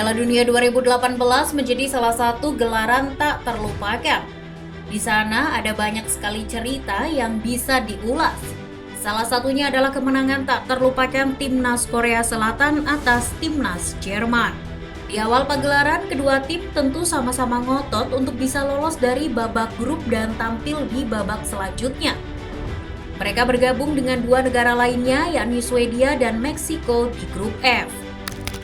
Piala Dunia 2018 menjadi salah satu gelaran tak terlupakan. Di sana ada banyak sekali cerita yang bisa diulas. Salah satunya adalah kemenangan tak terlupakan timnas Korea Selatan atas timnas Jerman. Di awal pagelaran, kedua tim tentu sama-sama ngotot untuk bisa lolos dari babak grup dan tampil di babak selanjutnya. Mereka bergabung dengan dua negara lainnya, yakni Swedia dan Meksiko di grup F.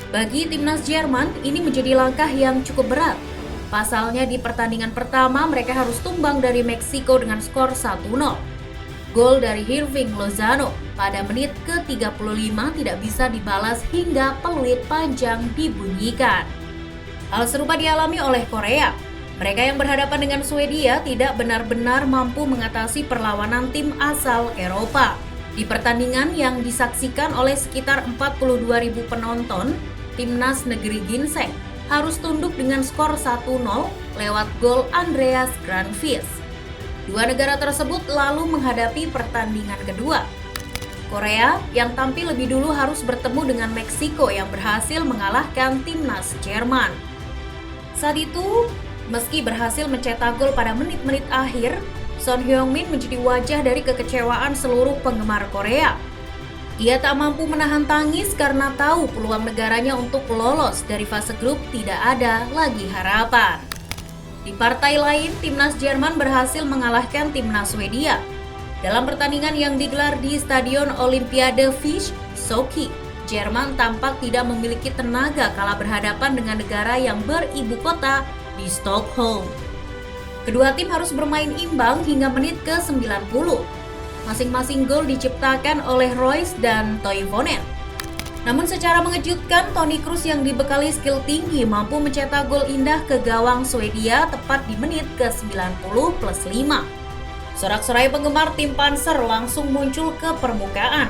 Bagi timnas Jerman, ini menjadi langkah yang cukup berat. Pasalnya di pertandingan pertama mereka harus tumbang dari Meksiko dengan skor 1-0. Gol dari Hirving Lozano pada menit ke-35 tidak bisa dibalas hingga peluit panjang dibunyikan. Hal serupa dialami oleh Korea. Mereka yang berhadapan dengan Swedia tidak benar-benar mampu mengatasi perlawanan tim asal Eropa. Di pertandingan yang disaksikan oleh sekitar 42.000 penonton, timnas negeri Ginseng harus tunduk dengan skor 1-0 lewat gol Andreas Granqvist. Dua negara tersebut lalu menghadapi pertandingan kedua. Korea yang tampil lebih dulu harus bertemu dengan Meksiko yang berhasil mengalahkan timnas Jerman. Saat itu, meski berhasil mencetak gol pada menit-menit akhir, Son Heung-min menjadi wajah dari kekecewaan seluruh penggemar Korea. Ia tak mampu menahan tangis karena tahu peluang negaranya untuk lolos dari fase grup tidak ada lagi harapan. Di partai lain, timnas Jerman berhasil mengalahkan timnas Swedia. Dalam pertandingan yang digelar di Stadion Olimpiade Fish, Sochi, Jerman tampak tidak memiliki tenaga kala berhadapan dengan negara yang beribu kota di Stockholm. Kedua tim harus bermain imbang hingga menit ke-90. Masing-masing gol diciptakan oleh Royce dan Toivonen. Namun secara mengejutkan, Toni Kroos yang dibekali skill tinggi mampu mencetak gol indah ke gawang Swedia tepat di menit ke-90+5. Sorak-sorai penggemar tim Panzer langsung muncul ke permukaan.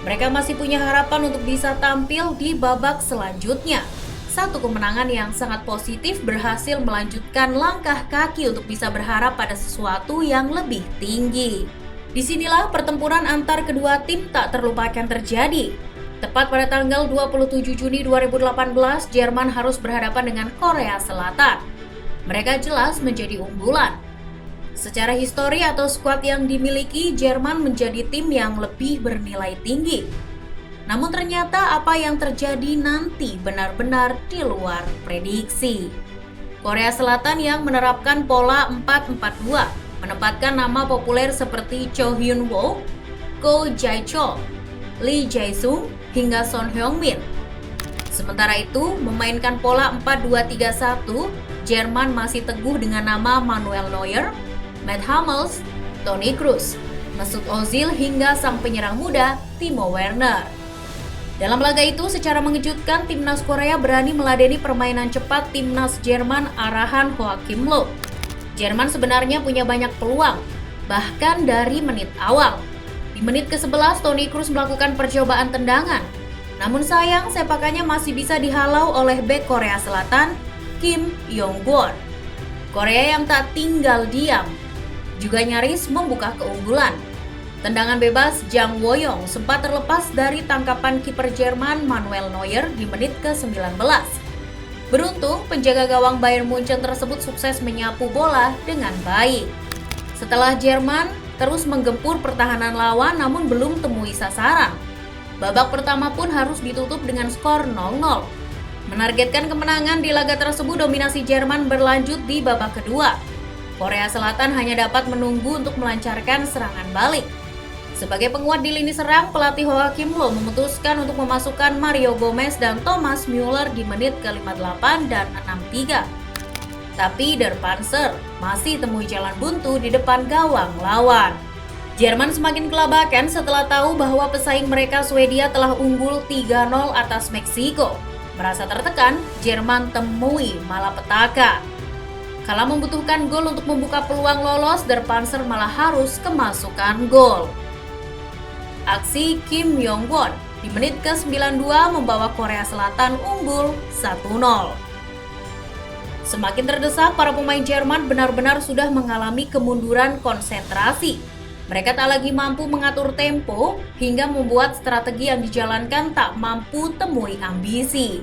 Mereka masih punya harapan untuk bisa tampil di babak selanjutnya. Satu kemenangan yang sangat positif berhasil melanjutkan langkah kaki untuk bisa berharap pada sesuatu yang lebih tinggi. Disinilah pertempuran antar kedua tim tak terlupakan terjadi. Tepat pada tanggal 27 Juni 2018, Jerman harus berhadapan dengan Korea Selatan. Mereka jelas menjadi unggulan. Secara histori atau skuad yang dimiliki, Jerman menjadi tim yang lebih bernilai tinggi. Namun ternyata apa yang terjadi nanti benar-benar di luar prediksi. Korea Selatan yang menerapkan pola 4-4-2 menempatkan nama populer seperti Cho Hyun-woo, Ko Jae-chol, Lee Jae-sung, hingga Son Heung-min. Sementara itu, memainkan pola 4-2-3-1, Jerman masih teguh dengan nama Manuel Neuer, Mats Hummels, Toni Kroos, Mesut Ozil hingga sang penyerang muda Timo Werner. Dalam laga itu, secara mengejutkan, timnas Korea berani meladeni permainan cepat timnas Jerman arahan Joachim Löw. Jerman sebenarnya punya banyak peluang, bahkan dari menit awal. Di menit ke-11, Toni Kroos melakukan percobaan tendangan. Namun sayang, sepakannya masih bisa dihalau oleh bek Korea Selatan, Kim Yong-kwon. Korea yang tak tinggal diam, juga nyaris membuka keunggulan. Tendangan bebas Jang Woyong sempat terlepas dari tangkapan kiper Jerman Manuel Neuer di menit ke-19. Beruntung, penjaga gawang Bayern Munchen tersebut sukses menyapu bola dengan baik. Setelah Jerman terus menggempur pertahanan lawan namun belum temui sasaran. Babak pertama pun harus ditutup dengan skor 0-0. Menargetkan kemenangan di laga tersebut, dominasi Jerman berlanjut di babak kedua. Korea Selatan hanya dapat menunggu untuk melancarkan serangan balik. Sebagai penguat di lini serang, pelatih Joachim Löw memutuskan untuk memasukkan Mario Gomez dan Thomas Müller di menit ke-58 dan 63. Tapi Der Panzer masih temui jalan buntu di depan gawang lawan. Jerman semakin kelabakan setelah tahu bahwa pesaing mereka Swedia telah unggul 3-0 atas Meksiko. Merasa tertekan, Jerman temui malapetaka. Kala membutuhkan gol untuk membuka peluang lolos, Der Panzer malah harus kemasukan gol. Aksi Kim Yong-kwon di menit ke-92 membawa Korea Selatan unggul 1-0. Semakin terdesak, para pemain Jerman benar-benar sudah mengalami kemunduran konsentrasi. Mereka tak lagi mampu mengatur tempo hingga membuat strategi yang dijalankan tak mampu temui ambisi.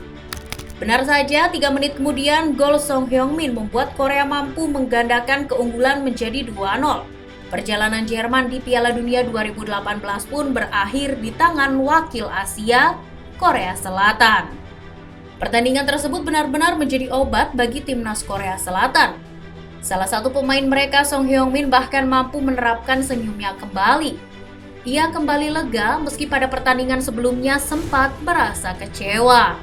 Benar saja, 3 menit kemudian gol Son Heung-min membuat Korea mampu menggandakan keunggulan menjadi 2-0. Perjalanan Jerman di Piala Dunia 2018 pun berakhir di tangan wakil Asia, Korea Selatan. Pertandingan tersebut benar-benar menjadi obat bagi timnas Korea Selatan. Salah satu pemain mereka, Son Heung-min, bahkan mampu menerapkan senyumnya kembali. Ia kembali lega meski pada pertandingan sebelumnya sempat merasa kecewa.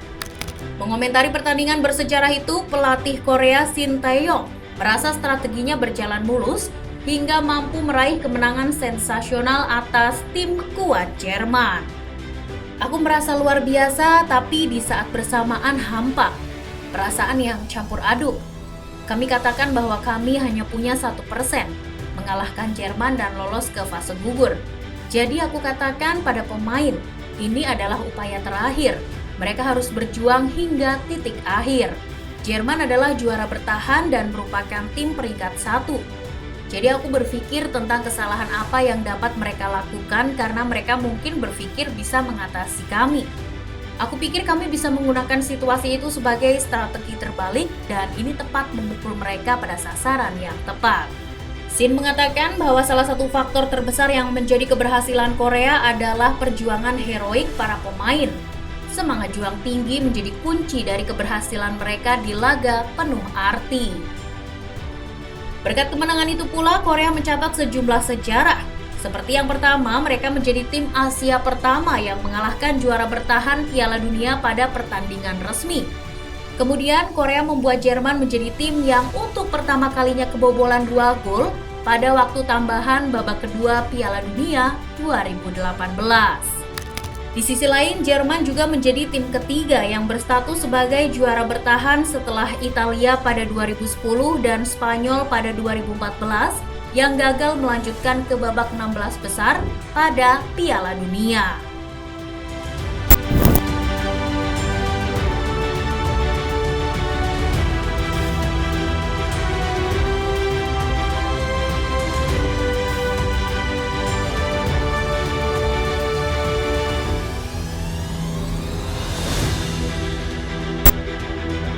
Mengomentari pertandingan bersejarah itu, pelatih Korea Shin Tae-yong merasa strateginya berjalan mulus hingga mampu meraih kemenangan sensasional atas tim kuat Jerman. Aku merasa luar biasa, tapi di saat bersamaan hampa. Perasaan yang campur aduk. Kami katakan bahwa kami hanya punya 1% mengalahkan Jerman dan lolos ke fase gugur. Jadi aku katakan pada pemain, ini adalah upaya terakhir. Mereka harus berjuang hingga titik akhir. Jerman adalah juara bertahan dan merupakan tim peringkat 1. Jadi aku berpikir tentang kesalahan apa yang dapat mereka lakukan karena mereka mungkin berpikir bisa mengatasi kami. Aku pikir kami bisa menggunakan situasi itu sebagai strategi terbalik dan ini tepat memukul mereka pada sasaran yang tepat. Shin mengatakan bahwa salah satu faktor terbesar yang menjadi keberhasilan Korea adalah perjuangan heroik para pemain. Semangat juang tinggi menjadi kunci dari keberhasilan mereka di laga penuh arti. Berkat kemenangan itu pula, Korea mencatat sejumlah sejarah. Seperti yang pertama, mereka menjadi tim Asia pertama yang mengalahkan juara bertahan Piala Dunia pada pertandingan resmi. Kemudian, Korea membuat Jerman menjadi tim yang untuk pertama kalinya kebobolan 2 gol pada waktu tambahan babak kedua Piala Dunia 2018. Di sisi lain, Jerman juga menjadi tim ketiga yang berstatus sebagai juara bertahan setelah Italia pada 2010 dan Spanyol pada 2014 yang gagal melanjutkan ke babak 16 besar pada Piala Dunia.